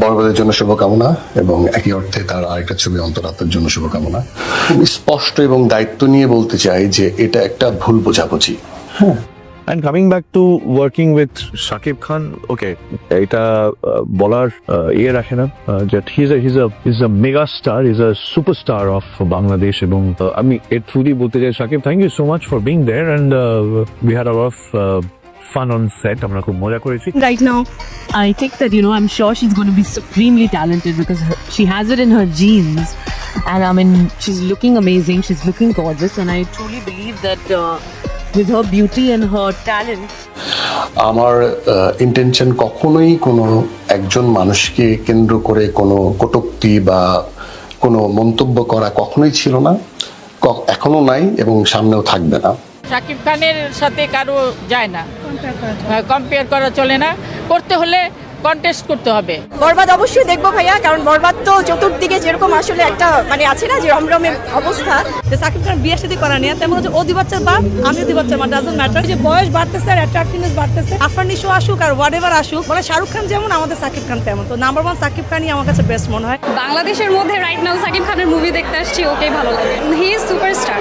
বরবাদের জন্য শুভকামনা এবং একই অর্থে তার আরেকটা ছবি অন্তরাত্মার জন্য শুভকামনা। খুব স্পষ্ট এবং দায়িত্ব নিয়ে বলতে চাই যে এটা একটা ভুল বোঝাবুঝি। হ্যাঁ, And coming back to working with Shakib Khan, okay, এটা বলার ইয়ে রাখে না that he's a mega star, he's a superstar of Bangladesh এবং আমি এর থ্রুলি বলতে চাই Shakib, thank you so much for being there and we had a lot of fun on set. আমরা খুব মজা করেছি। Right now, I think that, I'm sure she's going to be supremely talented because she has it in her genes. And I mean, she's looking amazing, she's looking gorgeous, and I truly believe that with her beauty and her talent. আমার intention কখনোই কোনো একজন মানুষকে কেন্দ্র করে কোনো কটূক্তি বা কোনো মন্তব্য করা কখনোই ছিল না, এখনো নাই এবং সামনেও থাকবে না। শাকিব খানের সাথে কারো যায় না, কম্পেয়ার করা চলে না, করতে হলে কন্টেস্ট করতে হবে। বরবাদ অবশ্যই দেখবো ভাইয়া, কারণ বরবাদ তো চতুর্দিকে যেরকম আসলে একটা আছে না যে রমরমের অবস্থা। সাকিব খান বিয়ের সাথে করা নিয়ে তেমন হচ্ছে ও 2 বাচ্চার বাপ, আমি 2 বাচ্চার মা, ডাজন্ট ম্যাটার। যে বয়স বাড়তেছে আর অ্যাট্রাক্টিভনেস বাড়তেছে, আফরান নিশো আসুক আর হোয়াট এভার আসুক, মানে শাহরুখ খান যেমন আমাদের সাকিব খান তেমন। তো নাম্বার 1 সাকিব খানই আমার কাছে বেস্ট মনে হয়। বাংলাদেশের মধ্যে রাইট নাও সাকিব খানের মুভি দেখতে আসছি, ওকেই ভালো লাগে। He is superstar.